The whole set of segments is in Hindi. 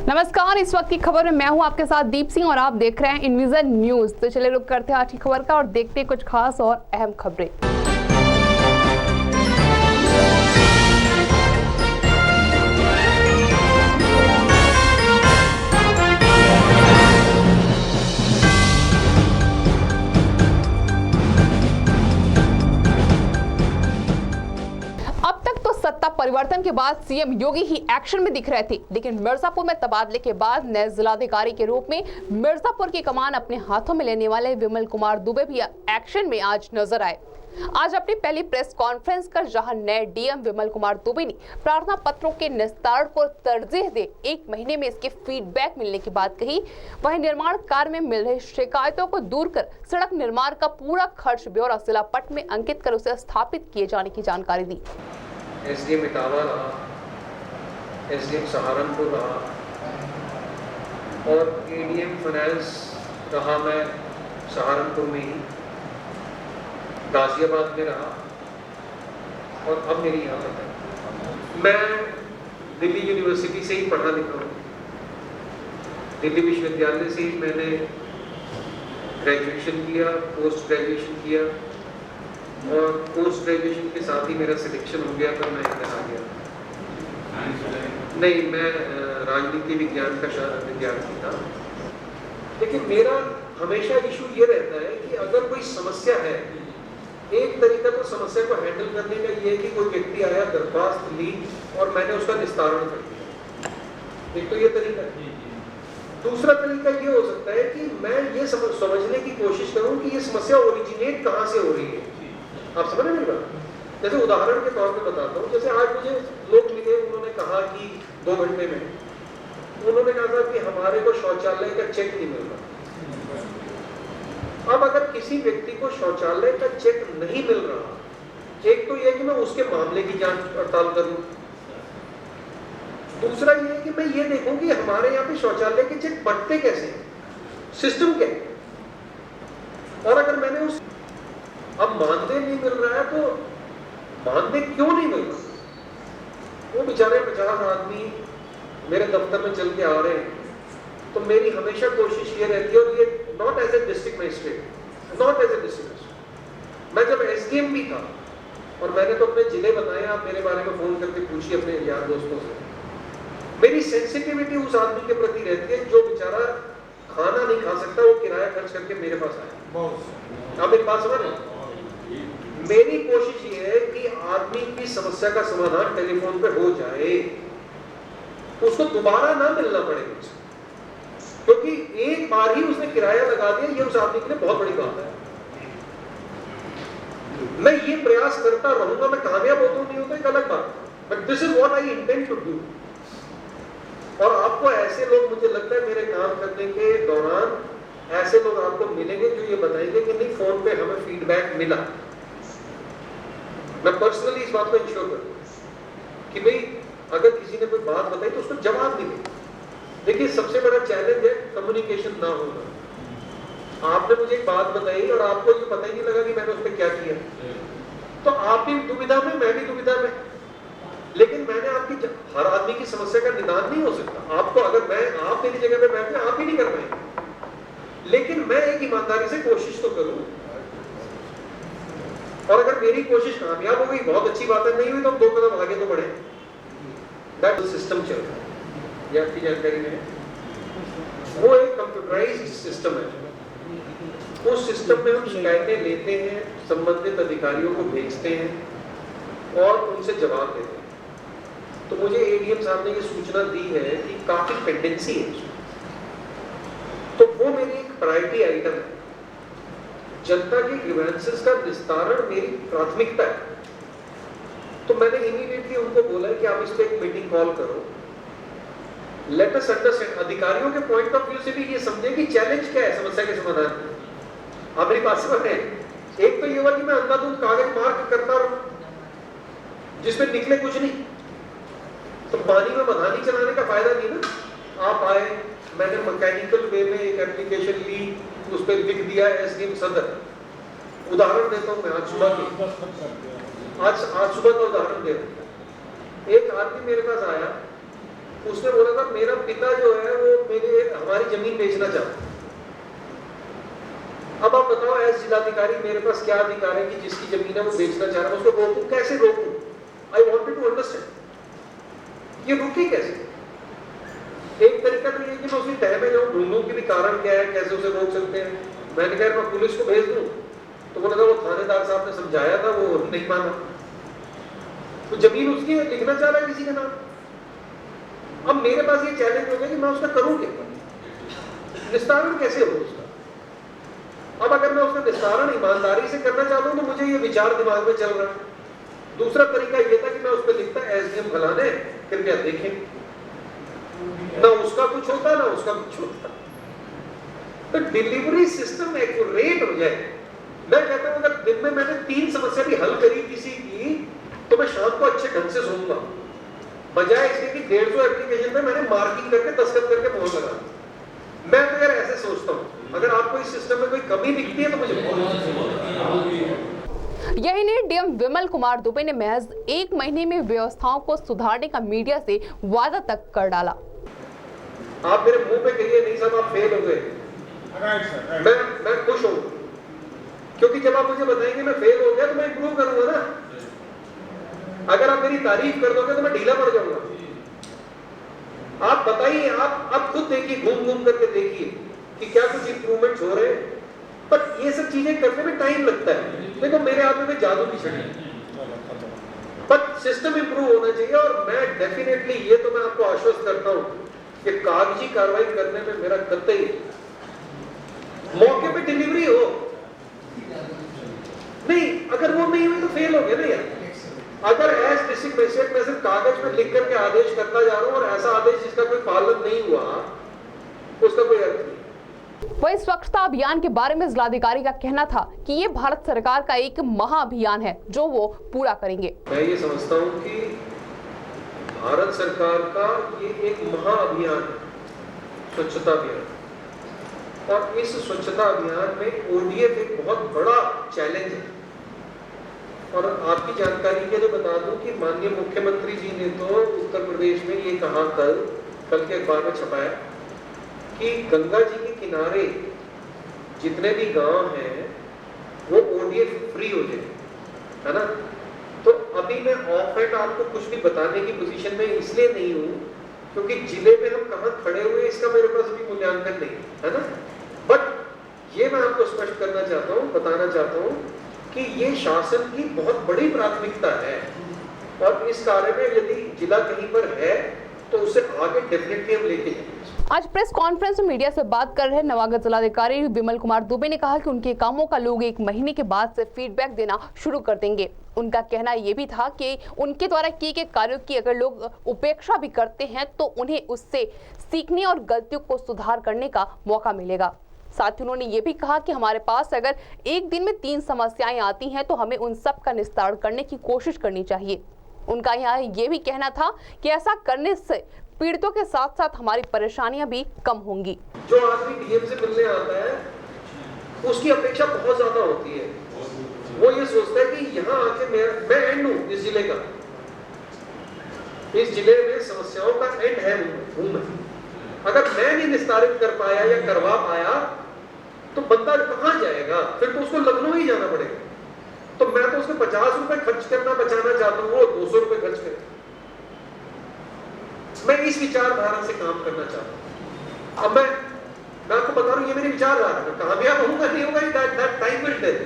नमस्कार, इस वक्त की खबर में मैं हूं आपके साथ दीप सिंह और आप देख रहे हैं इनविजन न्यूज। तो चलिए रुक करते हैं आज की खबर का और देखते हैं कुछ खास और अहम खबरें। अब तक तो सत्ता परिवर्तन के बाद सीएम योगी ही एक्शन में दिख रहे थे, लेकिन मिर्जापुर में तबादले के बाद नए जिलाधिकारी के रूप में मिर्जापुर की कमान अपने हाथों में लेने वाले विमल कुमार दुबे भी एक्शन में आज नजर आए। आज अपनी पहली प्रेस कॉन्फ्रेंस कर जहां नए डीएम विमल कुमार दुबे ने प्रार्थना पत्रों के निस्तारण को तरजीह दे 1 महीने में इसके फीडबैक मिलने की बात कही, वहीं निर्माण कार्य में मिल रही शिकायतों को दूर कर सड़क निर्माण का पूरा खर्च ब्यौरा जिला पट में अंकित कर उसे स्थापित किए जाने की जानकारी दी। एसडीएम इटावा रहा, एसडीएम सहारनपुर रहा और एडीएम फाइनेंस रहा मैं सहारनपुर में ही, गाजियाबाद में रहा और अब मेरी यहाँ पर है। मैं दिल्ली यूनिवर्सिटी से ही पढ़ा लिखा हूँ। दिल्ली विश्वविद्यालय से ही मैंने ग्रेजुएशन किया, पोस्ट ग्रेजुएशन किया और पोस्ट ग्रेजुएशन के साथ ही मेरा सिलेक्शन हो गया तो मैं इधर आ गया। नहीं, मैं राजनीति विज्ञान का विद्यार्थी था। लेकिन मेरा हमेशा इशू ये रहता है कि अगर कोई समस्या है, एक तरीका तो समस्या को हैंडल करने का ये है कि कोई व्यक्ति आया, दरख्वास्त ली और मैंने उसका निस्तारण कर दिया। एक तो ये तरीका है। दूसरा तरीका ये हो सकता है कि मैं ये समझने की कोशिश करूं कि ये समस्या ओरिजिनेट कहाँ से हो रही है। आप समझ रहे हैं? जैसे उदाहरण के तौर पे बताता हूँ, जैसे आज मुझे लोग मिले, उन्होंने कहा कि 2 घंटे में उन्होंने कहा था कि हमारे को शौचालय का चेक नहीं मिल रहा। अब अगर किसी व्यक्ति को शौचालय का चेक नहीं मिल रहा, एक तो यह कि मैं उसके मामले की जांच पड़ताल करूं, दूसरा यह है कि मैं ये देखूं कि हमारे यहाँ पे शौचालय के चेक बढ़ते कैसे, सिस्टम क्या है। और अगर मैंने उस अब मानदेय नहीं मिल रहा है तो मानदेय क्यों नहीं मिल रहा? वो बेचारे 50 आदमी मेरे दफ्तर में चल के आ रहे हैं, तो मेरी हमेशा कोशिश ये रहती है, और ये not as a district magistrate, not as a district magistrate, मैं जब एसडीएम भी था और मैंने तो अपने जिले बताए, आप मेरे बारे में फोन करके पूछिए अपने यार दोस्तों से, मेरी सेंसिटिविटी उस आदमी के प्रति रहती है जो बेचारा खाना नहीं खा सकता, वो किराया खर्च करके मेरे पास आया। आप एक बात समझ रहे हैं? मेरी कोशिश ये है कि आदमी की समस्या का समाधान टेलीफोन पे हो जाए, उसको दोबारा ना मिलना पड़े मुझसे, क्योंकि एक बार ही उसने किराया लगा दिया, ये उस आदमी के लिए बहुत बड़ी बात है। मैं ये प्रयास करता रहूंगा, मैं कामयाब होता नहीं होता एक अलग बात, but this is what I intend to do. और आपको ऐसे लोग, मुझे लगता है मेरे काम करने के दौरान ऐसे लोग आपको मिलेंगे जो ये बताएंगे कि नहीं, फोन पे हमें फीडबैक मिला। मैं पर्सनली इस बात को इंश्योर करूं कि भाई अगर किसी ने कोई बात बताई तो उसको जवाब मिले। देखिए, सबसे बड़ा चैलेंज है कम्युनिकेशन ना होना। आपने मुझे एक बात बताई और आपको ये पता ही नहीं लगा कि मैंने उस पर क्या किया, तो आप भी दुविधा में, मैं भी दुविधा में। लेकिन मैंने आपकी, हर आदमी की समस्या का निदान नहीं हो सकता। आपको अगर मैं, आप मेरी जगह पे बैठे, आप ही नहीं कर पाएंगे। लेकिन मैं एक ईमानदारी से कोशिश तो करूं, और अगर मेरी कोशिश कामयाब हो गई बहुत अच्छी बात है, नहीं हुई तो हम 2 कदम आगे तो बढ़े। दैट सिस्टम चल रहा है, ये आपकी जानकारी में, वो एक कंप्यूटराइज्ड सिस्टम है। उस सिस्टम में हम शिकायतें लेते हैं, संबंधित अधिकारियों को भेजते हैं और उनसे जवाब देते हैं। तो मुझे एडीएम साहब ने ये सूचना दी है कि काफी पेंडेंसी है, तो वो मेरी एक प्रायोरिटी आइटम है। जनता के ग्रीवेंसेस का निस्तारण मेरी प्राथमिकता है। तो मैंने इमीडिएटली उनको बोला है कि आप इस पे एक मीटिंग कॉल करो, लेट अस अंडरस्टैंड, अधिकारियों के पॉइंट ऑफ व्यू से भी ये समझे कि चैलेंज क्या है समस्या के समाधान में। आप मेरी बात समझ रहे हैं? एक तो ये हुआ कि मैं अंधाधुंध कागज मार्क करता रहूं जिसमें निकले कुछ नहीं, तो पानी में मधानी चलाने का फायदा नहीं ना। आप आए, मैंने मैकेनिकल वे में एक एप्लीकेशन ली, उस पर लिख दिया एसडीएम सदर। उदाहरण देता हूं मैं, आज सुबह का उदाहरण दे रहा हूं। एक आदमी मेरे पास आया उसने बोला था मेरा पिता जो है वो हमारी जमीन बेचना चाहता है। अब आप बताओ एज जिलाधिकारी मेरे पास क्या अधिकार है कि जिसकी जमीन है वो बेचना चाह रहा है, उसको रोकूं? कैसे रोकूं? आई वांटेड टू अंडरस्टैंड ये रुकी कैसे। एक तरीका तो ये कि मैं उसकी तह में जाऊं, ढूंढूं कि भी कारण क्या है, कैसे उसे रोक सकते हैं। मैंने कहा मैं पुलिस को भेज दूं, तो बोला था वो थानेदार साहब ने समझाया था, वो नहीं माना। तो जमीन उसकी है, लिखना चाह रहा है किसी का नाम। अब मेरे पास ये चैलेंज हो गया कि मैं उसका करूं क्या, निस्तारण कैसे हो उसका। अब अगर मैं उसका निस्तारण ईमानदारी से करना चाहता हूं तो मुझे ये विचार दिमाग में चल रहा है। दूसरा तरीका ये था कि मैं उस पर लिखता एसडीएम फलाने, कृपया देखें, ना उसका कुछ होता ना उसका कुछ होता। तो डिलीवरी सिस्टम एक्यूरेट हो जाए। मैं कहता हूं अगर दिन में मैंने 3 समस्या भी हल करी किसी की, तो मैं शाम को अच्छे ढंग से सोऊंगा, बजाय इसके कि 150 एप्लीकेशन में मैंने मार्किंग करके दस्तखत करके मोहर लगा। मैं तो यार ऐसे सोचता हूं, अगर आपको इस सिस्टम में कोई कमी दिखती है तो मुझे यही नहीं, डीएम विमल कुमार दुबे ने महज 1 महीने में व्यवस्थाओं को सुधारने का मीडिया से वादा तक कर डाला। आप मेरे मुंह पे कहिए नहीं साहब आप फेल हो गए, मैं खुश हूं, क्योंकि जब आप मुझे बताएंगे मैं फेल हो गया तो मैं इंप्रूव करूंगा ना। अगर आप मेरी तारीफ कर दोगे तो मैं ढीला पड़ जाऊंगा। आप बताइए, आप खुद देखिए, घूम घूम करके देखिए कि क्या कुछ इंप्रूवमेंट्स हो रहे हैं। पर ये सब चीजें करने में टाइम लगता है। देखो मेरे हाथ में जादू की छड़ी, पर सिस्टम इंप्रूव होना चाहिए। और मैं डेफिनेटली ये तो मैं आपको आश्वस्त करता हूं कि कागजी कार्रवाई करने में मेरा कतई मौके पे डिलीवरी हो नहीं, अगर वो नहीं हुई तो फेल हो गया ना यार। अगर एज डिस्ट्रिक्ट मजिस्ट्रेट मैं सिर्फ कागज में लिख करके आदेश करता जा रहा हूं और ऐसा आदेश जिसका कोई पालन नहीं हुआ, उसका कोई अर्थ नहीं। वही स्वच्छता अभियान के बारे में जिलाधिकारी का कहना था कि ये भारत सरकार का एक महाअभियान है जो वो पूरा करेंगे। मैं ये समझता हूं कि भारत सरकार का ये एक महाअभियान है, स्वच्छता अभियान। और इस स्वच्छता अभियान में ओडीएफ एक बहुत बड़ा चैलेंज है। और आपकी जानकारी के लिए बता दूं कि माननीय मुख्यमंत्री जी ने तो उत्तर प्रदेश में ये कहा, कल के अखबार में छपाया कि गंगा जी के किनारे जितने भी गांव हैं वो ओडीएफ फ्री हो जाए, है ना। तो अभी मैं ऑफ हैंड आपको कुछ भी बताने की पोजीशन में इसलिए नहीं हूं क्योंकि जिले में हम कहां खड़े हुए इसका मेरे पास भी मूल्यांकन नहीं है ना। बट ये मैं आपको स्पष्ट करना चाहता हूं, बताना चाहता हूं कि ये शासन की बहुत बड़ी प्राथमिकता है। और इस कार्य में यदि जिला कहीं पर है तो उसे आगे डेफिनेटली हम लेके जाएंगे। आज प्रेस कॉन्फ्रेंस में मीडिया से बात कर रहे नवागत जिलाधिकारी विमल कुमार दुबे ने कहा कि उनके कामों का लोग 1 महीने के बाद से फीडबैक देना शुरू कर देंगे। उनका कहना यह भी था कि उनके द्वारा किए गए कार्यों की अगर लोग उपेक्षा भी करते हैं तो उन्हें उससे सीखने और गलतियों को सुधार करने का मौका मिलेगा। साथ ही उन्होंने ये भी कहा कि हमारे पास अगर एक दिन में 3 समस्याएं आती हैं तो हमें उन सब का निस्तारण करने की कोशिश करनी चाहिए। उनका यहाँ ये भी कहना था कि ऐसा करने से पीड़ितों के साथ साथ हमारी परेशानियां भी कम होंगी। जो आदमी डीएम से मिलने आता है उसकी अपेक्षा बहुत ज्यादा होती है। वो ये सोचता है कि यहाँ आके मैं एंड हूँ इस जिले का, इस जिले में समस्याओं का एंड है हूँ मैं। अगर मैं नहीं निस्तारित कर पाया या करवा पाया तो बंदा कहाँ जाएगा, फिर तो उसको लखनऊ ही जाना पड़ेगा। तो मैं तो उसको 50 रुपए खर्च करना बचाना चाहता हूँ, वो 200 रुपए खर्च करे। मैं इस विचारधारा से काम करना चाहता हूँ। अब मैं आपको बता रहा हूँ ये मेरी विचारधारा है। कामयाब होऊंगा नहीं होगा दैट टाइम विल टेल,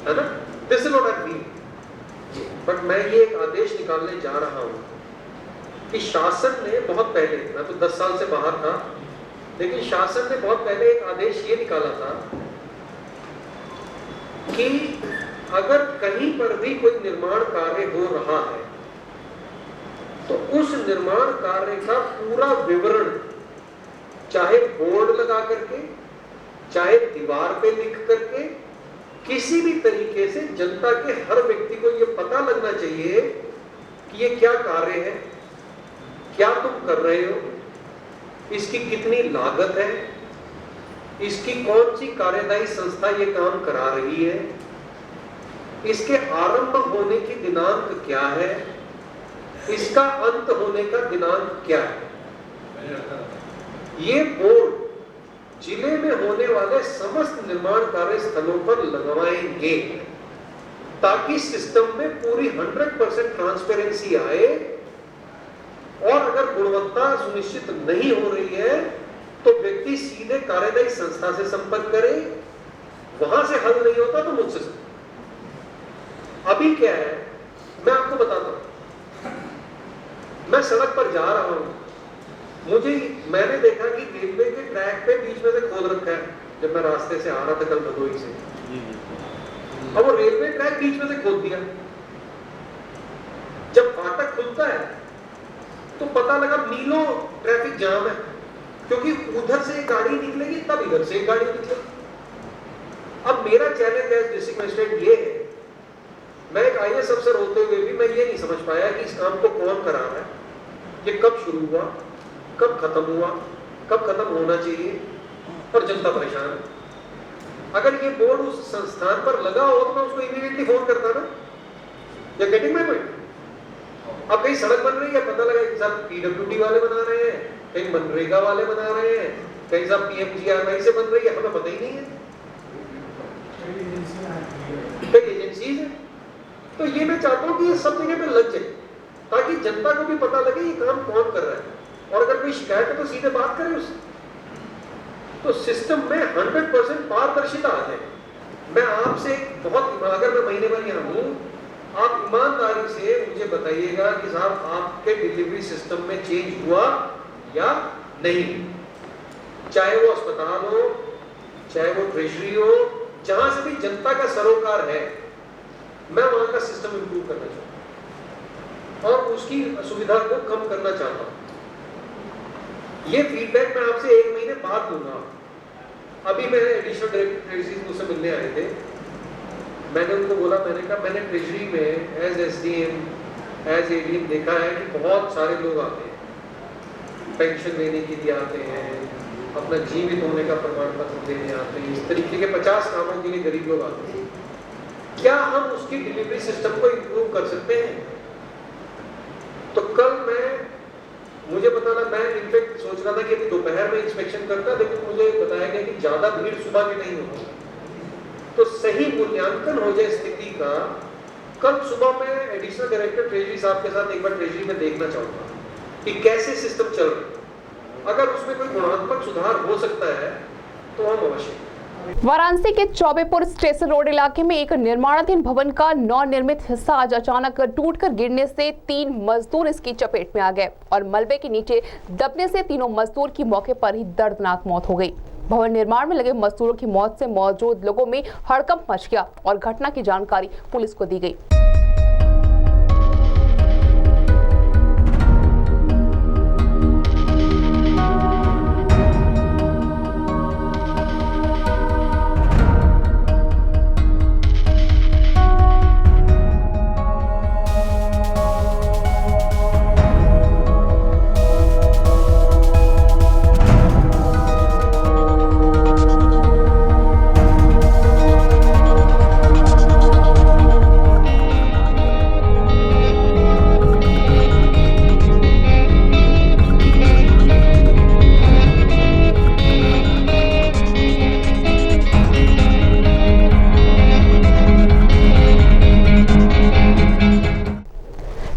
है ना। This is what I mean. But मैं ये एक आदेश निकालने जा रहा हूँ कि शासन ने बहुत पहले, मैं तो 10 साल से बाहर था, लेकिन शासन ने बहुत पहले एक आदेश ये निकाला था कि अगर कहीं पर भी कोई निर्माण कार्य हो रहा है तो उस निर्माण कार्य का पूरा विवरण, चाहे बोर्ड लगा करके, चाहे दीवार पे लिख करके, किसी भी तरीके से जनता के हर व्यक्ति को यह पता लगना चाहिए कि ये क्या कार्य है, क्या तुम कर रहे हो, इसकी कितनी लागत है, इसकी कौन सी कार्यदायी संस्था ये काम करा रही है, इसके आरंभ होने की दिनांक क्या है, इसका अंत होने का दिनांक क्या है? ये बोर्ड जिले में होने वाले समस्त निर्माण कार्य स्थलों पर लगवाएंगे ताकि सिस्टम में पूरी 100% ट्रांसपेरेंसी आए, और अगर गुणवत्ता सुनिश्चित नहीं हो रही है तो व्यक्ति सीधे कार्यदायी संस्था से संपर्क करे, वहां से हल नहीं होता तो मुझसे। अभी क्या है मैं आपको बताता हूं, मैं सड़क पर जा रहा हूं, मैंने देखा कि रेलवे के ट्रैक पे बीच में से खोद रखा है, जब मैं रास्ते से आ रहा था कल भदोही से, अब वो रेलवे ट्रैक बीच में से खोद दिया। जब फाटक खुलता है तो पता लगा मीलों ट्रैफिक जाम है, क्योंकि उधर से एक गाड़ी निकलेगी तब इधर से एक गाड़ी निकलेगी। अब मेरा चैलेंज एज डिस्ट्रिक्ट मजिस्ट्रेट ये है, मैं एक IAS अफसर होते हुए भी मैं ये नहीं समझ पाया कि इस काम को कौन करा रहा है, ये कब शुरू हुआ, कब खत्म हुआ, कब खत्म होना चाहिए, और जनता परेशान है। अगर ये बोर्ड उस संस्थान पर लगा हो तो मैं उसको इमीडिएटली फोन करता ना, या गेटिंग माय पॉइंट। अब कहीं सड़क बन रही है, पता लगा कि साहब PWD वाले बना रहे हैं, कहीं मनरेगा वाले बना रहे हैं, कहीं साहब PMGRY से बन रही है, हमें पता ही नहीं है, कई एजेंसीज है। तो ये मैं चाहता हूं कि ये सब जगह पे लग जाए ताकि जनता को भी पता लगे ये काम कौन कर रहा है, और अगर कोई शिकायत है तो सीधे बात करें उससे, तो सिस्टम में 100% पारदर्शिता आ जाए। मैं आपसे बहुत, अगर मैं महीने भर यहाँ हूँ, आप ईमानदारी से मुझे बताइएगा कि साहब आपके डिलीवरी सिस्टम में चेंज हुआ या नहीं, चाहे वो अस्पताल हो, चाहे वो ट्रेजरी हो, जहां से भी जनता का सरोकार है, मैं वहां का सिस्टम इंप्रूव करना चाहता हूं और उसकी असुविधा को कम करना चाहता हूं। ये फीडबैक मैं आपसे 1 महीने बाद दूंगा। अभी मेरे एडिशनल डायरेक्टर ट्रेजरी मुझसे मिलने आए थे, मैंने उनको बोला, मैंने कहा मैंने ट्रेजरी में एज SDM एज ADM देखा है कि बहुत सारे लोग आते हैं, पेंशन लेने के लिए आते हैं, अपना जीवित होने का प्रमाण पत्र देने आते हैं, इस तरीके के 50 कामों के लिए गरीब लोग आते हैं। क्या हम उसकी डिलीवरी सिस्टम को इंप्रूव कर सकते हैं? तो कल मुझे पता लगा, मैं इनफेक्ट सोच रहा था कि अभी दोपहर में इंस्पेक्शन करता, लेकिन मुझे बताया गया कि ज्यादा भीड़ सुबह की नहीं होती, तो सही मूल्यांकन हो जाए स्थिति का। कल सुबह मैं एडिशनल डायरेक्टर ट्रेजरी साहब के साथ एक बार ट्रेजरी में देखना चाहूंगा कि कैसे सिस्टम चल रहा है। अगर उसमें कोई गुणात्मक सुधार हो सकता है तो हम अवश्य। वाराणसी के चौबेपुर स्टेशन रोड इलाके में एक निर्माणाधीन भवन का नवनिर्मित हिस्सा आज अचानक टूटकर गिरने से 3 मजदूर इसकी चपेट में आ गए और मलबे के नीचे दबने से तीनों मजदूर की मौके पर ही दर्दनाक मौत हो गई। भवन निर्माण में लगे मजदूरों की मौत से मौजूद लोगों में हड़कंप मच गया और घटना की जानकारी पुलिस को दी गई।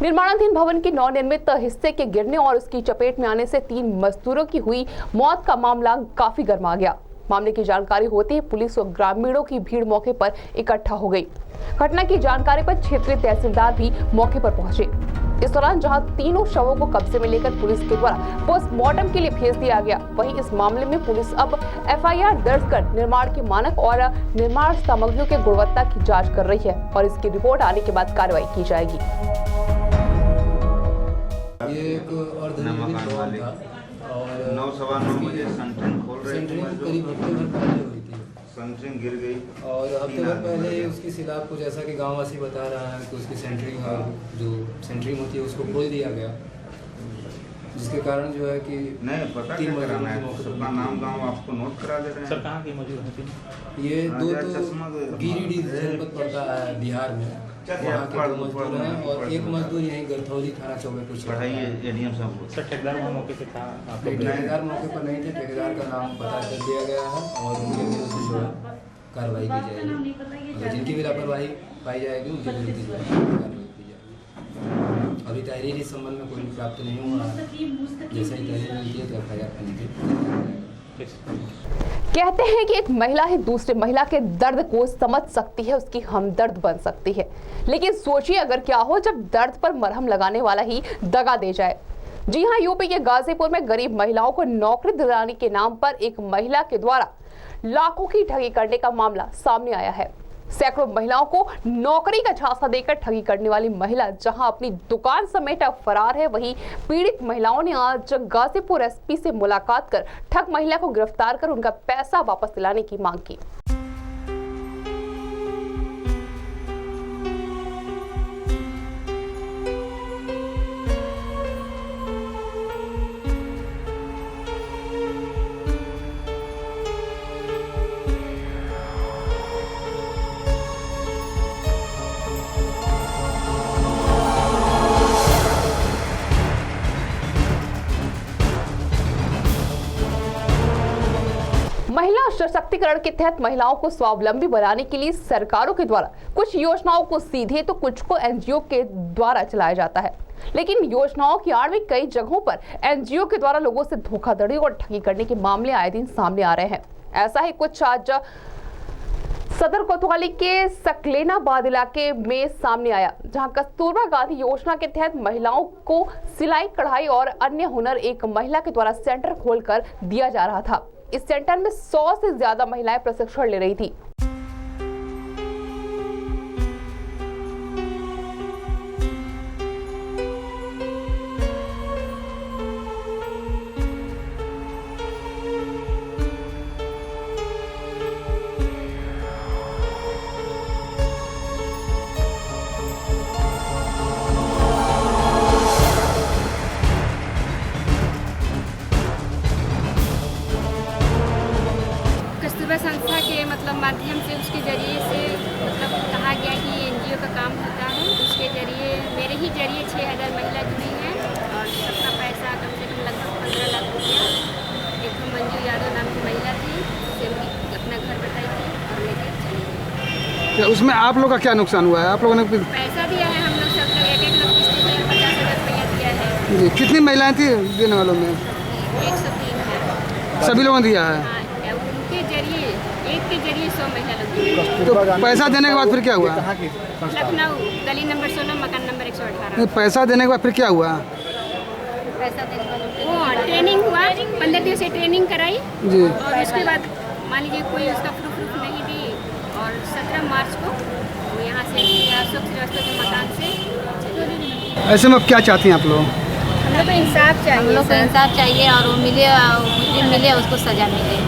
निर्माणाधीन भवन के नवनिर्मित हिस्से के गिरने और उसकी चपेट में आने से 3 मजदूरों की हुई मौत का मामला काफी गर्मा गया। मामले की जानकारी होते ही पुलिस और ग्रामीणों की भीड़ मौके पर इकट्ठा हो गई। घटना की जानकारी पर क्षेत्रीय तहसीलदार भी मौके पर पहुंचे। इस दौरान जहां तीनों शवों को कब्जे में लेकर पुलिस के द्वारा पोस्टमार्टम के लिए भेज दिया गया, वहीं इस मामले में पुलिस अब FIR दर्ज कर निर्माण के मानक और निर्माण सामग्रियों की गुणवत्ता की जाँच कर रही है और इसकी रिपोर्ट आने के बाद कार्रवाई की जाएगी। ये एक अर्धनिर्मित भवन था और 9:15 बजे सेंट्रिंग खोल रहे थे, करीब हफ्ते भर पहले हुई थी। सेंट्रिंग गिर गई और हफ्ते भर पहले उसकी सिलाब को, जैसा कि गांववासी बता रहा है, कि उसकी सेंट्रिंग और जो सेंट्रिंग होती है उसको खोल दिया गया, जिसके कारण जो है कि नहीं पता क्या कराना है, सबका नाम गांव आपको नोट करा दे रहे हैं। सर कहाँ की मौजूद है? ये दो तो गिरिडीह जनपद पड़ता है बिहार में, वहाँ के 2 मजदूर हैं और एक मजदूर यहीं गरथौली थाना चौबेपुर से बढ़ाइए एडीएम साहब सर ठेकेदार वहाँ मौके पे था आप लोग ठेकेदार मौके पर नहीं थे। ठेकेदार का नाम पता कर दिया गया है और उनके विरुद्ध जो है कार्रवाई की जाएगी। अगर जिनकी भी लापरवाही पाई जाएगी उनके विरुद्ध जो है कार्रवाई की जाएगी। अभी तहरीर इस संबंध में कोई प्राप्त नहीं हुआ है। जैसे ही तहरीर मिलती है तो FIR करने कहते हैं कि एक महिला ही दूसरे महिला के दर्द को समझ सकती है, उसकी हमदर्द बन सकती है। लेकिन सोचिए अगर क्या हो जब दर्द पर मरहम लगाने वाला ही दगा दे जाए। जी हां, यूपी के गाजीपुर में गरीब महिलाओं को नौकरी दिलाने के नाम पर एक महिला के द्वारा लाखों की ठगी करने का मामला सामने आया है। सैकड़ों महिलाओं को नौकरी का झांसा देकर ठगी करने वाली महिला जहां अपनी दुकान समेट फरार है, वहीं पीड़ित महिलाओं ने आज गाजीपुर SP से मुलाकात कर ठग महिला को गिरफ्तार कर उनका पैसा वापस दिलाने की मांग की। महिला सशक्तिकरण के तहत महिलाओं को स्वावलंबी बनाने के लिए सरकारों के द्वारा कुछ योजनाओं को सीधे तो कुछ को NGO के द्वारा चलाया जाता है। लेकिन योजनाओं की आड़ में कई जगहों पर NGO के द्वारा लोगों से धोखाधड़ी और ठगी करने के मामले आए दिन सामने आ रहे हैं। ऐसा ही कुछ आज सदर कोतवाली के सकलेनाबाद इलाके में सामने आया, जहां कस्तूरबा गांधी योजना के तहत महिलाओं को सिलाई, कढ़ाई और अन्य हुनर एक महिला के द्वारा सेंटर खोलकर दिया जा रहा था। इस सेंटर में 100 से ज्यादा महिलाएं प्रशिक्षण ले रही थी। कस्तूरबा संस्था के माध्यम से उसके जरिए से कहा गया कि NGO का काम होता है। उसके जरिए मेरे ही जरिए 6000 महिला जुड़ी हैं और सबका पैसा कम से कम लगभग 15 लाख रुपया। एक मंजू यादव नाम की महिला थी, उसे अपना घर बताई थी और लेकर चली गई। उसमें आप लोग का क्या नुकसान हुआ है? आप लोगों ने पैसा दिया है, हम लोग सब लोग एक लोग किस्त में 50,000 रुपया दिया है। जी, कितनी महिलाएं थी देने वालों में? 103 है। सभी लोगों ने दिया है? हाँ, उनके जरिए एक के जरिए 100 महिला लोग। तो पैसा देने के बाद फिर क्या हुआ? लखनऊ गली नंबर 16 मकान नंबर 118। पैसा देने के बाद फिर क्या हुआ? पैसा देने के बाद वो ट्रेनिंग हुआ, 15 दिवसीय ट्रेनिंग कराई जी। और उसके बाद मान लीजिए कोई उसका प्रूफ नहीं दी और 17 मार्च को वो यहाँ से अशोक श्रीवास्तव के मकान से। ऐसे में क्या चाहती हैं आप लोग? हम लोग को इंसाफ चाहिए। हम लोग को इंसाफ चाहिए और वो मिले उसको सजा मिले।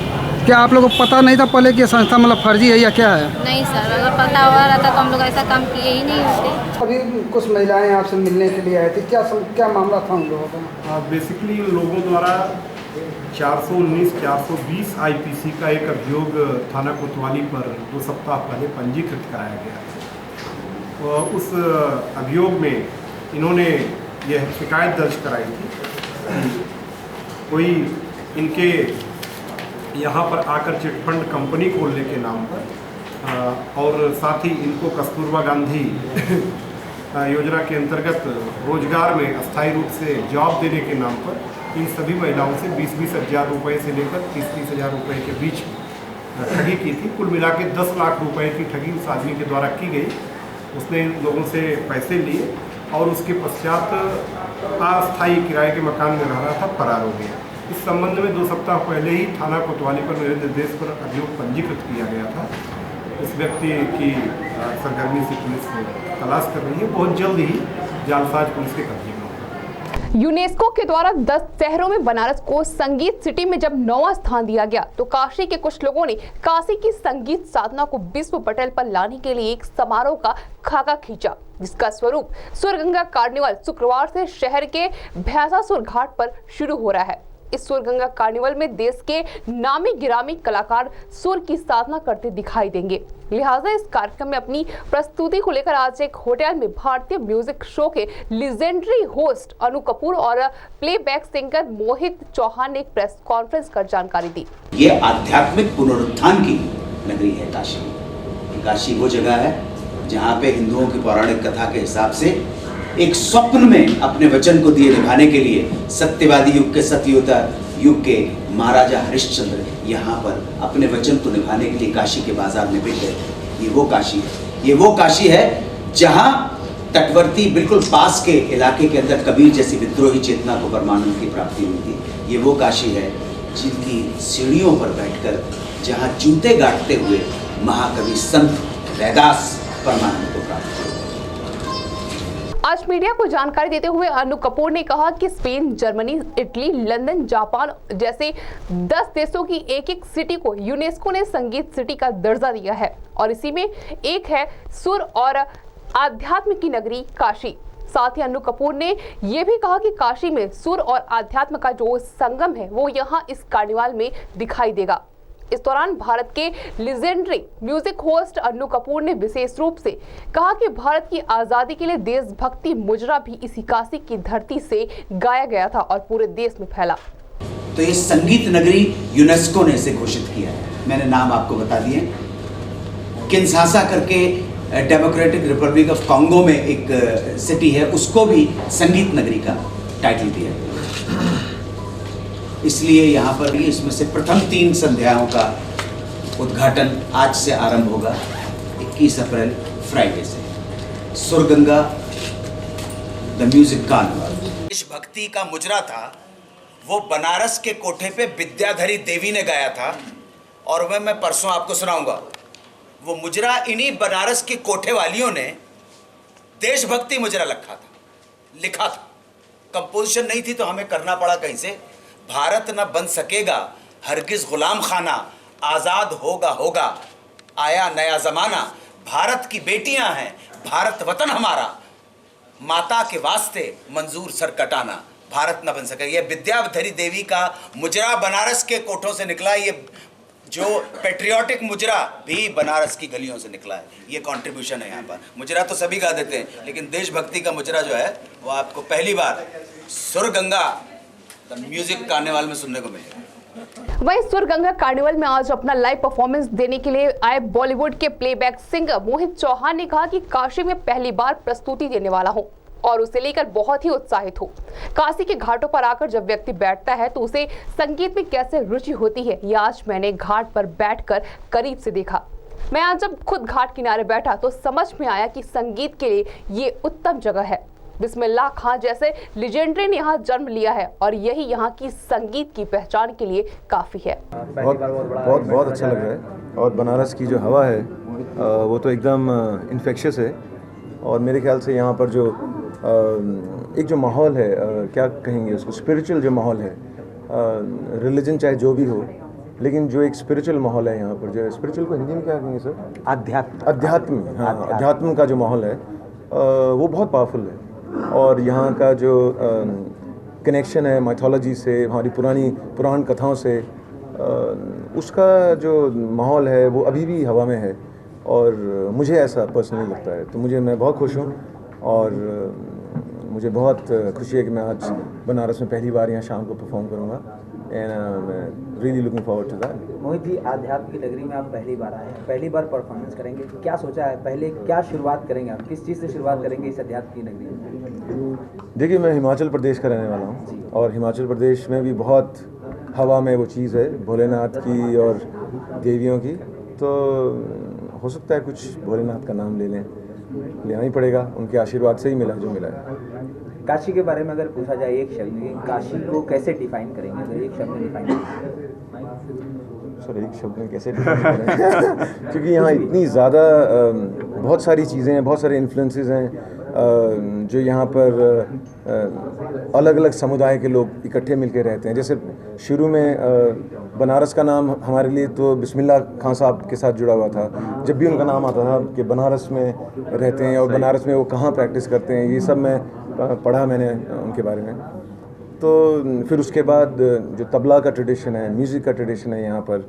क्या आप लोगों को पता नहीं था पहले कि ये संस्था मतलब फर्जी है या क्या है? नहीं सर, अगर पता हुआ रहता तो हम लोग ऐसा काम किए ही नहीं होते। अभी कुछ महिलाएं आपसे मिलने के लिए आई थी, क्या मामला था उन लोगों का? बेसिकली उन लोगों द्वारा 419, 420 IPC का एक अभियोग थाना कोतवाली पर 2 सप्ताह पहले पंजीकृत कराया गया। और उस अभियोग में इन्होंने यह शिकायत दर्ज कराई थी कि कोई इनके यहाँ पर आकर चिटफंड कंपनी खोलने के नाम पर और साथ ही इनको कस्तूरबा गांधी योजना के अंतर्गत रोजगार में अस्थायी रूप से जॉब देने के नाम पर इन सभी महिलाओं से 20-20 हज़ार रुपये से लेकर 30-30 हज़ार रुपये के बीच ठगी की थी। कुल मिला के 10 लाख रुपए की ठगी उस आदमी के द्वारा की गई। उसने इन लोगों से पैसे लिए और उसके पश्चात अस्थायी किराए के मकान में रह रहा था, फरार हो गया। इस संबंध में 2 सप्ताह पहले ही थाना कोतवाली पर मेरे निर्देश पर अभियोग पंजीकृत किया गया था। इस व्यक्ति की सरगर्मी से पुलिस तलाश कर रही है। बहुत जल्द ही जालसाज पुलिस के कब्जे में होगा। यूनेस्को के द्वारा 10 शहरों में बनारस को संगीत सिटी में जब 9वां स्थान दिया गया तो काशी के कुछ लोगों ने काशी की संगीत साधना को विश्व पटल पर लाने के लिए एक समारोह का खाका खींचा, जिसका स्वरूप सुरगंगा कार्निवल शुक्रवार से शहर के भैंसासुर घाट पर शुरू हो रहा है। इस सुरगंगा कार्निवल में देश के नामी गिरामी कलाकार सुर की साधना करते दिखाई देंगे। लिहाजा इस कार्यक्रम में अपनी प्रस्तुति को लेकर आज एक होटल में भारतीय म्यूजिक शो के लीजेंडरी होस्ट अनु कपूर और प्लेबैक सिंगर मोहित चौहान ने एक प्रेस कॉन्फ्रेंस कर जानकारी दी। ये आध्यात्मिक पुनरुत्थान की नगरी है काशी। काशी वो जगह है जहाँ पे हिंदुओं की पौराणिक कथा के हिसाब से एक स्वप्न में अपने वचन को दिए निभाने के लिए सत्यवादी युग के सतयुग युग के महाराजा हरिश्चंद्र यहाँ पर अपने वचन को निभाने के लिए काशी के बाजार में बिक गए। ये वो काशी है, ये वो काशी है जहाँ तटवर्ती बिल्कुल पास के इलाके के अंदर कबीर जैसी विद्रोही चेतना को परमानंद की प्राप्ति हुई थी। ये वो काशी है जिनकी सीढ़ियों पर बैठकर जहाँ जूते गाड़ते हुए महाकवि संत रैदास परमानंद को प्राप्त हुए। आज मीडिया को जानकारी देते हुए अनु कपूर ने कहा कि Spain, Germany, Italy, London, Japan जैसे 10 देशों की एक सिटी को यूनेस्को ने संगीत सिटी का दर्जा दिया है और इसी में एक है सुर और आध्यात्म की नगरी काशी। साथ ही अनु कपूर ने यह भी कहा कि काशी में सुर और आध्यात्म का जो संगम है वो यहाँ इस कार्निवाल में दिखाई देगा। इस दौरान भारत के लीजेंडरी म्यूजिक होस्ट अनु कपूर ने विशेष रूप से कहा कि भारत की आजादी के लिए देशभक्ति मुजरा भी इसी काशी की धरती से गाया गया था और पूरे देश में फैला। तो ये संगीत नगरी यूनेस्को ने इसे घोषित किया है। मैंने नाम आपको बता दिए। किन्शासा करके डेमोक्रेटिक रिपब्लिक ऑफ कॉन्गो में एक सिटी है, उसको भी संगीत नगरी का टाइटल दिया है। इसलिए यहाँ पर इसमें से प्रथम 3 संध्याओं का उद्घाटन आज से आरंभ होगा 21 अप्रैल फ्राइडे से। सुरगंगा द म्यूजिक कार्निवल देशभक्ति का मुजरा था, वो बनारस के कोठे पे विद्याधरी देवी ने गाया था और वह मैं परसों आपको सुनाऊंगा। वो मुजरा इन्हीं बनारस के कोठे वालियों ने देशभक्ति मुजरा लिखा था। कंपोजिशन नहीं थी तो हमें करना पड़ा कहीं से। भारत न बन सकेगा हरगिज गुलाम खाना, आज़ाद होगा आया नया ज़माना। भारत की बेटियां हैं, भारत वतन हमारा, माता के वास्ते मंजूर सर कटाना। भारत न बन सकेगा, ये विद्याधरी देवी का मुजरा बनारस के कोठों से निकला। ये जो पेट्रियाटिक मुजरा भी बनारस की गलियों से निकला है। ये कंट्रीब्यूशन है यहाँ पर। मुजरा तो सभी गा देते हैं, लेकिन देशभक्ति का मुजरा जो है वो आपको पहली बार सुरगंगा म्यूजिक कार्निवल में सुनने को मिलेगा। वहीं सुरगंगा कार्निवल में आज अपना लाइव परफॉर्मेंस देने के लिए आए बॉलीवुड के प्लेबैक सिंगर मोहित चौहान ने कहा कि काशी में पहली बार प्रस्तुति देने वाला हूं और उसे लेकर बहुत ही उत्साहित हूं। काशी के घाटों पर आकर जब व्यक्ति बैठता है तो उसे संगीत में कैसे रुचि होती है, ये आज मैंने घाट पर बैठकर करीब से देखा। मैं आज जब खुद घाट किनारे बैठा तो समझ में आया कि संगीत के लिए ये उत्तम जगह है। बिस्मिल्लाह खान जैसे लेजेंडरी ने यहाँ जन्म लिया है और यही यहाँ की संगीत की पहचान के लिए काफ़ी है। बहुत अच्छा लग रहा है और बनारस की जो हवा है वो तो एकदम इन्फेक्शियस है और मेरे ख्याल से यहाँ पर जो एक जो माहौल है, क्या कहेंगे उसको, स्पिरिचुअल जो माहौल है, रिलीजन चाहे जो भी हो, लेकिन जो एक स्पिरिचुअल माहौल है यहाँ पर, जो स्पिरिचुअल को हिंदी में क्या कहेंगे सर? अध्यात्म का जो माहौल है वो बहुत पावरफुल है। और यहाँ का जो कनेक्शन है माइथोलॉजी से, हमारी पुराण कथाओं से, उसका जो माहौल है वो अभी भी हवा में है और मुझे ऐसा पर्सनली लगता है। तो मैं बहुत खुश हूँ और मुझे बहुत खुशी है कि मैं आज बनारस में पहली बार यहाँ शाम को परफॉर्म करूँगा and I am really looking forward to that. Mohit ji, आध्यात्म की नगरी में आप पहली बार आए हैं, पहली बार परफॉर्मेंस करेंगे, क्या सोचा है? पहले क्या शुरुआत करेंगे आप, किस चीज़ से शुरुआत करेंगे इस आध्यात्म की नगरी में? देखिए, मैं हिमाचल प्रदेश का रहने वाला हूँ और हिमाचल प्रदेश में भी बहुत हवा में वो चीज़ है भोलेनाथ की और देवियों की, तो हो सकता है कुछ भोलेनाथ का नाम लेना ही पड़ेगा। उनके आशीर्वाद से ही मिला जो मिला है। काशी के बारे में अगर पूछा जाए एक शब्द में, काशी को कैसे डिफाइन करेंगे? अगर एक शब्द में डिफाइन सर, एक शब्द में कैसे डिफाइन करेंगे? क्योंकि यहाँ इतनी ज़्यादा बहुत सारी चीज़ें हैं, बहुत सारे इन्फ्लुएंसेस हैं जो यहाँ पर अलग अलग समुदाय के लोग इकट्ठे मिलकर रहते हैं। जैसे शुरू में बनारस का नाम हमारे लिए तो बिस्मिल्लाह खान साहब के साथ जुड़ा हुआ था। जब भी उनका नाम आता था कि बनारस में रहते हैं और बनारस में वो कहाँ प्रैक्टिस करते हैं, ये सब मैं पढ़ा मैंने उनके बारे में। तो फिर उसके बाद जो तबला का ट्रेडिशन है, म्यूज़िक का ट्रेडिशन है यहाँ पर,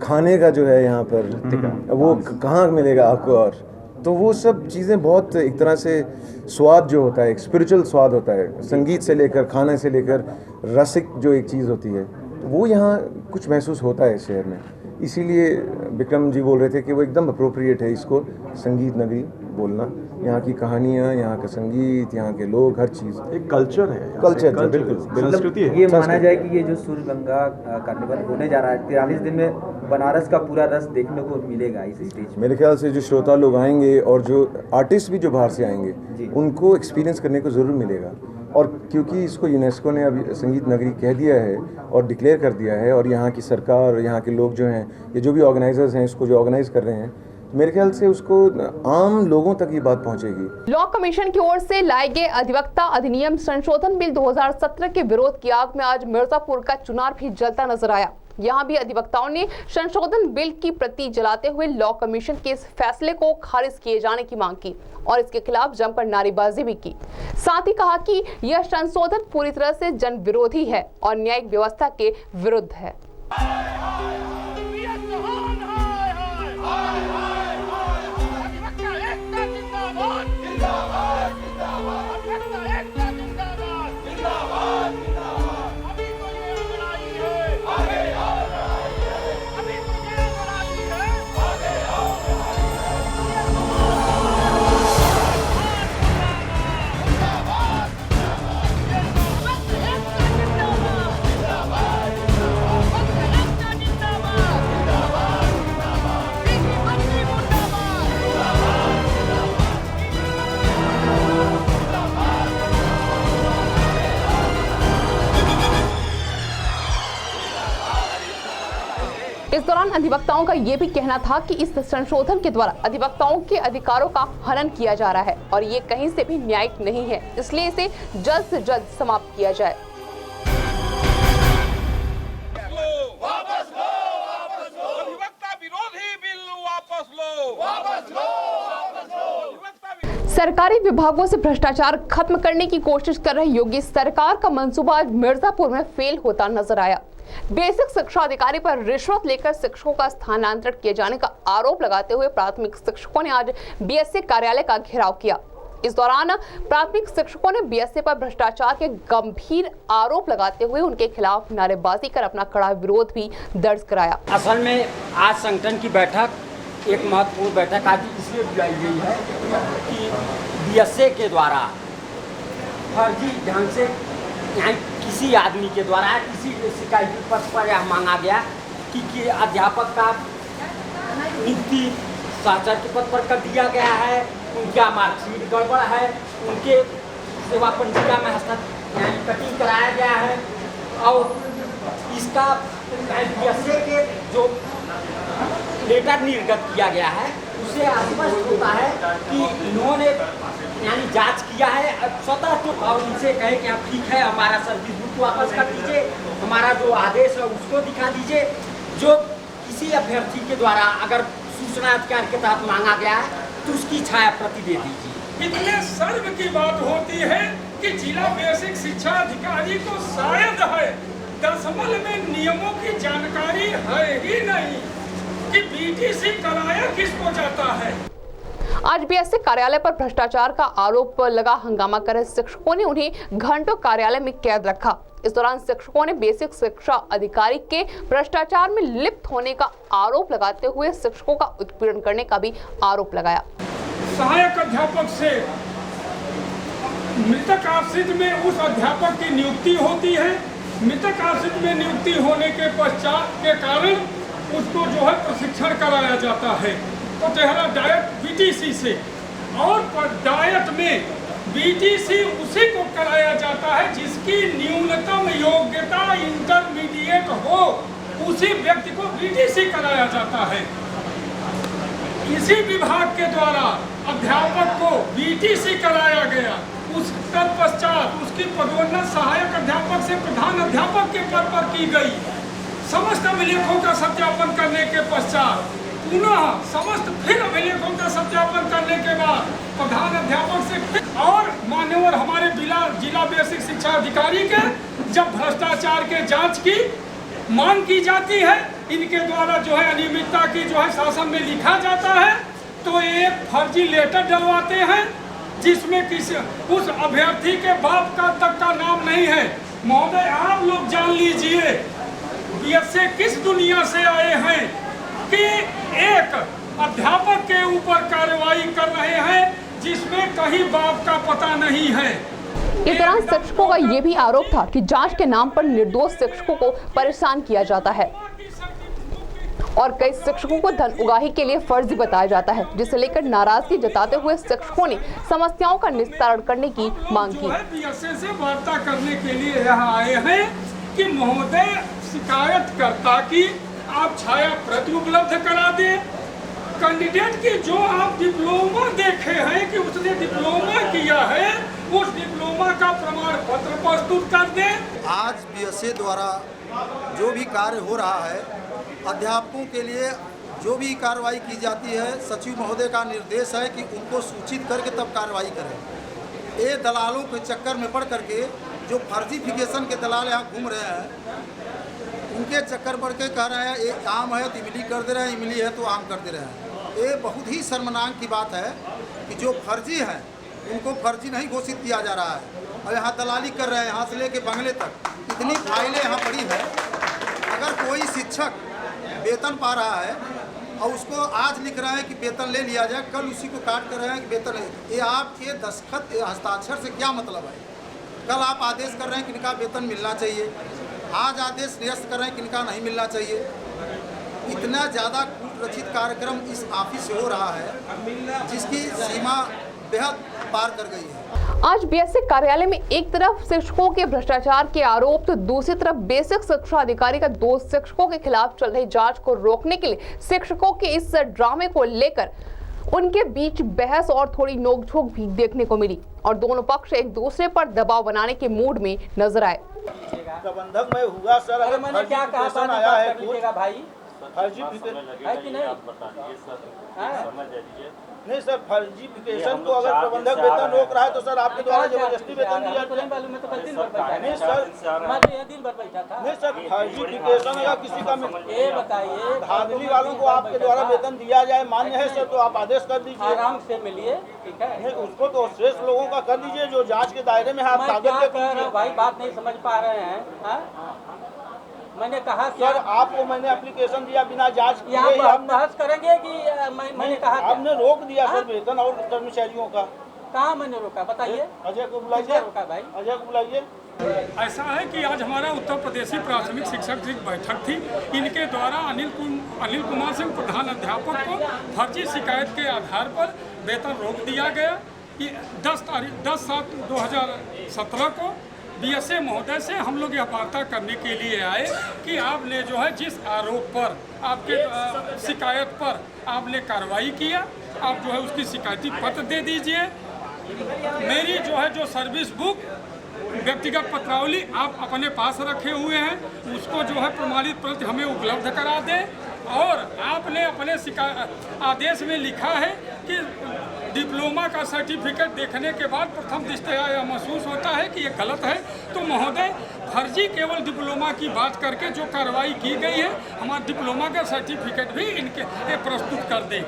खाने का जो है यहाँ पर वो कहाँ मिलेगा आपको, और तो वो सब चीज़ें बहुत एक तरह से स्वाद जो होता है, एक स्पिरिचुअल स्वाद होता है, संगीत से लेकर खाने से लेकर रसिक जो एक चीज़ होती है, तो वो यहाँ कुछ महसूस होता है शहर में। इसीलिए विक्रम जी बोल रहे थे कि वो एकदम अप्रोप्रिएट है इसको संगीत नगरी बोलना। यहाँ की कहानियाँ, यहाँ का संगीत, यहाँ के लोग, हर चीज़ एक कल्चर है, कल्चर बिल्कुल संस्कृति है। ये माना जाए कि ये जो सूर्यगंगा कार्निवल होने जा रहा है 43 दिन में बनारस का पूरा रस देखने को मिलेगा इस स्टेज। मेरे ख्याल से जो श्रोता लोग आएंगे और जो आर्टिस्ट भी जो बाहर से आएंगे उनको एक्सपीरियंस करने को ज़रूर मिलेगा। और क्योंकि इसको यूनेस्को ने अभी संगीत नगरी कह दिया है और डिक्लेयर कर दिया है, और यहाँ की सरकार और यहाँ के लोग जो हैं, ये जो भी ऑर्गेनाइजर्स हैं इसको जो ऑर्गेनाइज कर रहे हैं, मेरे ख्याल से उसको आम लोगों तक ये बात पहुंचेगी। लॉ कमीशन की ओर से लाए गए अधिवक्ता अधिनियम संशोधन बिल 2017 के विरोध की आग में आज मिर्जापुर का चुनार भी जलता नजर आया। यहाँ भी अधिवक्ताओं ने संशोधन बिल की प्रति जलाते हुए लॉ कमीशन के इस फैसले को खारिज किए जाने की मांग की और इसके खिलाफ जमकर नारेबाजी भी की। साथ ही कहा कि यह संशोधन पूरी तरह से जन विरोधी है और न्यायिक व्यवस्था के विरुद्ध है। इस दौरान अधिवक्ताओं का ये भी कहना था कि इस संशोधन के द्वारा अधिवक्ताओं के अधिकारों का हनन किया जा रहा है और ये कहीं से भी न्यायिक नहीं है, इसलिए इसे जल्द से जल्द समाप्त किया जाए। सरकारी विभागों से भ्रष्टाचार खत्म करने की कोशिश कर रही योगी सरकार का मंसूबा आज मिर्जापुर में फेल होता नजर आया। बेसिक शिक्षा अधिकारी पर रिश्वत लेकर शिक्षकों का स्थानांतरण किए जाने का आरोप लगाते हुए प्राथमिक शिक्षकों ने आज बीएसए कार्यालय का घेराव किया। इस दौरान प्राथमिक शिक्षकों ने बीएसए पर भ्रष्टाचार के गंभीर आरोप लगाते हुए उनके खिलाफ नारेबाजी कर अपना कड़ा विरोध भी दर्ज कराया। असल में आज संगठन की बैठक एक महत्वपूर्ण बैठक आज इसलिए बुलाई गई है कि बीएसए के द्वारा फर्जी ढंग से किसी आदमी के द्वारा किसी शिकायती पद पर यह मांगा गया कि अध्यापक का नियुक्ति सहचर के पद पर कर दिया गया है, उनका मार्कशीट गड़बड़ है, उनके सेवा पंजिका में कटिंग कराया गया है और इसका बीएसए के जो लेटर निर्गत किया गया है उससे स्पष्ट होता है कि इन्होंने जांच किया है स्वतः तो, और इनसे कहे कि आप ठीक है हमारा सर्विस बुक वापस कर दीजिए, हमारा जो आदेश है उसको दिखा दीजिए, जो किसी अभ्यर्थी के द्वारा अगर सूचना अधिकार के तहत मांगा गया है तो उसकी छाया प्रति दे दीजिए। इतने सर्व की बात होती है कि जिला बेसिक शिक्षा अधिकारी को शायद है दशमलव में नियमों की जानकारी है ही नहीं कि बीटीसी कराया किसको जाता है। आज बीएसए कार्यालय पर भ्रष्टाचार का आरोप लगा हंगामा कर शिक्षकों ने उन्हें घंटों कार्यालय में कैद रखा। इस दौरान शिक्षकों ने बेसिक शिक्षा अधिकारी के भ्रष्टाचार में लिप्त होने का आरोप लगाते हुए शिक्षकों का उत्पीड़न करने का भी आरोप लगाया। सहायक अध्यापक से मृतक आश्रित में उस अध्यापक की नियुक्ति होती है। मृतक आश्रित में नियुक्ति होने के पश्चात के कारण उसको जो है प्रशिक्षण कराया जाता है तो तेहरा डायट बीटीसी से, और डायट में बीटीसी उसी को कराया जाता है जिसकी न्यूनतम योग्यता इंटरमीडिएट हो, उसी व्यक्ति को बीटीसी कराया जाता है। इसी विभाग के द्वारा अध्यापक को बीटीसी कराया गया, उस तत्पश्चात उसकी पदोन्नति सहायक अध्यापक से प्रधान अध्यापक के पद पर की गई। समस्त अभिलेखों का सत्यापन करने के पश्चात पुनः समस्त फिर अभिलेखों का सत्यापन करने के बाद प्रधान अध्यापक से फिर और मान्यवर हमारे जिला बेसिक शिक्षा अधिकारी के जब भ्रष्टाचार के जांच की मांग की जाती है, इनके द्वारा जो है अनियमितता की जो है शासन में लिखा जाता है, तो एक फर्जी लेटर डलवाते हैं जिसमें किसी उस अभ्यर्थी के बाप का तक का नाम नहीं है। महोदय आप लोग जान लीजिए बीएसए किस दुनिया से आए हैं कि एक अध्यापक के ऊपर कार्रवाई कर रहे हैं जिसमें कहीं बाप का पता नहीं है। इस दौरान शिक्षकों का ये भी आरोप था कि जांच के नाम पर निर्दोष शिक्षकों को परेशान किया जाता है और कई शिक्षकों को धन उगाही के लिए फर्जी बताया जाता है, जिसे लेकर नाराजगी जताते हुए शिक्षकों ने समस्याओं का निस्तारण करने की मांग की। बीएसए से वार्ता करने के लिए यहाँ आए हैं कि महोदय शिकायतकर्ता की आप छाया प्रति उपलब्ध करा दें, कैंडिडेट की जो आप डिप्लोमा देखे हैं कि उसने डिप्लोमा किया है उस डिप्लोमा का प्रमाण पत्र प्रस्तुत कर दें। आज बीएसए द्वारा जो भी कार्य हो रहा है, अध्यापकों के लिए जो भी कार्रवाई की जाती है, सचिव महोदय का निर्देश है कि उनको सूचित करके तब कार्रवाई करें। ये दलालों के चक्कर में पड़ करके जो फर्जीफिकेशन के दलाल यहाँ घूम रहे हैं, उनके चक्कर पड़ के कह रहे हैं ये आम है तो इमली कर दे रहे हैं, इमली है तो आम कर दे रहे हैं। ये बहुत ही शर्मनाक की बात है कि जो फर्जी हैं उनको फर्जी नहीं घोषित किया जा रहा है और यहाँ दलाली कर रहे हैं। यहाँ से लेके बंगले तक इतनी फाइलें यहाँ पड़ी है। अगर कोई शिक्षक वेतन पा रहा है और उसको आज लिख रहे हैं कि वेतन ले लिया जाए, कल उसी को काट कर रहे हैं कि वेतन ले, ये आपके दस्तखत हस्ताक्षर से क्या मतलब है? कल आप आदेश कर रहे हैं कि इनका वेतन मिलना चाहिए, आज आदेश निरस्त कर रहे हैं कि इनका नहीं मिलना चाहिए। इतना ज़्यादा कूट रचित कार्यक्रम इस ऑफिस से हो रहा है जिसकी सीमा बेहद पार कर गई है। आज बीएसए कार्यालय में एक तरफ शिक्षकों के भ्रष्टाचार के आरोप तो दूसरी तरफ बेसिक शिक्षा अधिकारी का 2 शिक्षकों के खिलाफ चल रही जांच को रोकने के लिए शिक्षकों के इस ड्रामे को लेकर उनके बीच बहस और थोड़ी नोकझोंक भी देखने को मिली और दोनों पक्ष एक दूसरे पर दबाव बनाने के मूड में नजर आए। प्रबंधक में हुआ सर, अगर मैंने क्या कहा आया है भाई फर्जीफिकेशन है कि नहीं सर, फर्जीफिकेशन को अगर प्रबंधक वेतन रोक रहा है तो सर आपके द्वारा जबरदस्ती वेतन दिया नहीं सर, फर्जीफिकेशन अगर किसी का ये बताइए धांधली वालों को आपके द्वारा वेतन दिया जाए मान्य है सर, तो आप आदेश कर दीजिए, आराम से मिलिए, ठीक है। नहीं उसको तो श्रेष्ठ लोगों का कर दीजिए जो जांच के दायरे में आप कागज के भाई बात नहीं समझ पा रहे हैं। मैंने कहा सर आपको मैंने एप्लीकेशन दिया बिना जांच किए हम बहस करेंगे कि मैंने कहा आपने रोक दिया सर वेतन और कर्मचारियों का। कहाँ मैंने रोका बताइए? अजय को बुलाइए, रोका भाई अजय को बुलाइए। ऐसा है कि आज हमारा उत्तर प्रदेशी प्राथमिक शिक्षक की बैठक थी। इनके द्वारा अनिल कुमार सिंह प्रधान अध्यापक को फर्जी शिकायत के आधार पर वेतन रोक दिया गया। 10/7/2017 को बीएसए महोदय से हम लोग यह वार्ता करने के लिए आए कि आपने जो है जिस आरोप पर आपके शिकायत पर आपने कार्रवाई किया, आप जो है उसकी शिकायती पत्र दे दीजिए। मेरी जो है जो सर्विस बुक व्यक्तिगत पत्रावली आप अपने पास रखे हुए हैं, उसको जो है प्रमाणित प्रति हमें उपलब्ध करा दें। और आपने अपने आदेश में लिखा है कि डिप्लोमा का सर्टिफिकेट देखने के बाद प्रथम दृष्टया यह महसूस होता है कि ये गलत है। तो महोदय फर्जी केवल डिप्लोमा की बात करके जो कार्रवाई की गई है, हमारा डिप्लोमा का सर्टिफिकेट भी इनके प्रस्तुत कर दें।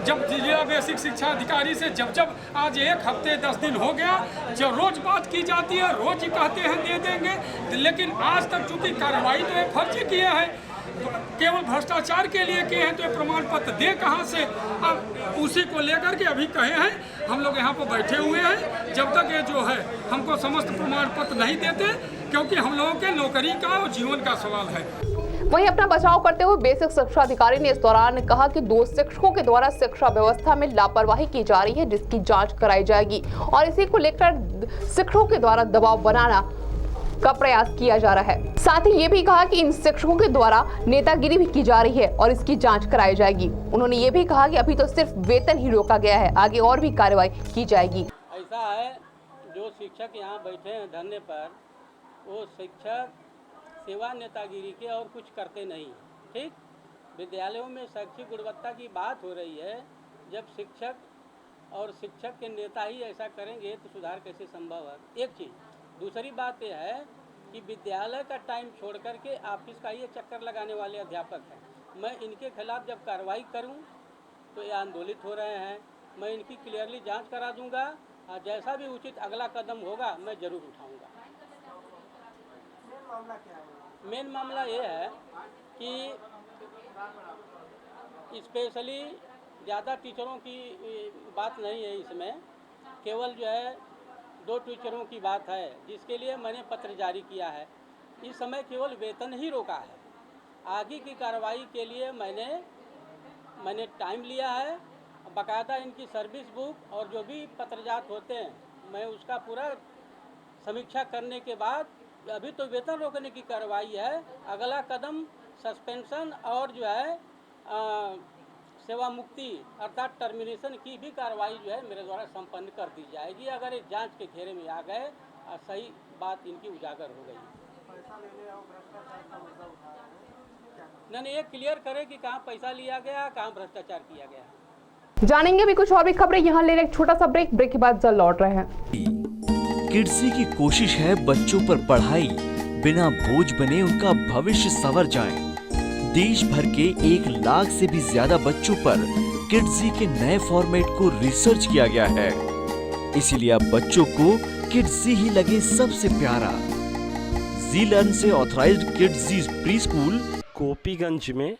जब जिला बेसिक शिक्षा अधिकारी से जब आज 1 हफ्ते 10 दिन हो गया, जब रोज बात की जाती है, रोज ही कहते हैं दे देंगे, लेकिन आज तक चूंकि कार्रवाई तो ये फर्जी किए हैं, केवल भ्रष्टाचार के लिए किए हैं, तो ये प्रमाण पत्र दे कहाँ से? अब उसी को लेकर के अभी कहे हैं हम लोग यहाँ पर बैठे हुए हैं जब तक ये जो है हमको समस्त प्रमाण पत्र नहीं देते, क्योंकि हम लोगों के नौकरी का और जीवन का सवाल है। वहीं अपना बचाव करते हुए बेसिक शिक्षा अधिकारी ने इस दौरान कहा कि 2 शिक्षकों के द्वारा शिक्षा व्यवस्था में लापरवाही की जा रही है, जिसकी जांच कराई जाएगी और इसी को लेकर शिक्षकों के द्वारा दबाव बनाना का प्रयास किया जा रहा है। साथ ही ये भी कहा कि इन शिक्षकों के द्वारा नेतागिरी भी की जा रही है और इसकी जांच कराई जाएगी। उन्होंने ये भी कहा कि अभी तो सिर्फ वेतन ही रोका गया है, आगे और भी कार्रवाई की जाएगी। ऐसा है जो शिक्षक यहाँ बैठे हैं धरने पर, वो शिक्षक सेवा नेतागिरी के और कुछ करते नहीं, ठीक। विद्यालयों में शैक्षिक गुणवत्ता की बात हो रही है, जब शिक्षक और शिक्षक के नेता ही ऐसा करेंगे तो सुधार कैसे संभव है? एक चीज़। दूसरी बात यह है कि विद्यालय का टाइम छोड़ करके ऑफिस का ये चक्कर लगाने वाले अध्यापक हैं। मैं इनके खिलाफ जब कार्रवाई करूं तो ये आंदोलित हो रहे हैं। मैं इनकी क्लियरली जांच करा दूंगा और जैसा भी उचित अगला कदम होगा मैं ज़रूर उठाऊंगा। मेन मामला ये है कि स्पेशली ज़्यादा टीचरों की बात नहीं है इसमें, केवल जो है 2 टीचरों की बात है, जिसके लिए मैंने पत्र जारी किया है। इस समय केवल वेतन ही रोका है। आगे की कार्रवाई के लिए मैंने टाइम लिया है। बाकायदा इनकी सर्विस बुक और जो भी पत्रजात होते हैं मैं उसका पूरा समीक्षा करने के बाद अभी तो वेतन रोकने की कार्रवाई है, अगला कदम सस्पेंशन और जो है सेवा मुक्ति अर्थात टर्मिनेशन की भी कार्रवाई जो है मेरे द्वारा संपन्न कर दी जाएगी, अगर ये जांच के घेरे में आ गए और सही बात इनकी उजागर हो गई। नहीं, ये क्लियर करें कि कहाँ पैसा लिया गया, कहाँ भ्रष्टाचार किया गया। जानेंगे भी कुछ और भी खबरें, यहाँ ले रहे एक छोटा सा ब्रेक के बाद जल्द लौट रहे हैं। किड्सी की कोशिश है बच्चों पर पढ़ाई बिना बोझ बने उनका भविष्य संवर जाए। देश भर के 1 लाख से भी ज्यादा बच्चों पर किड्सी के नए फॉर्मेट को रिसर्च किया गया है, इसीलिए अब बच्चों को किड्सी ही लगे सबसे प्यारा। जी लर्न से authorised Kidzy pre school Gopiganj में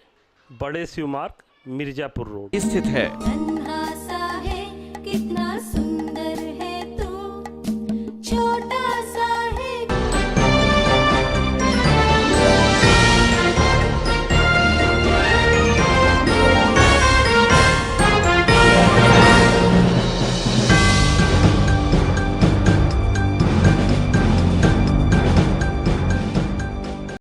बड़े शिव मार्ग मिर्जापुर रोड स्थित है।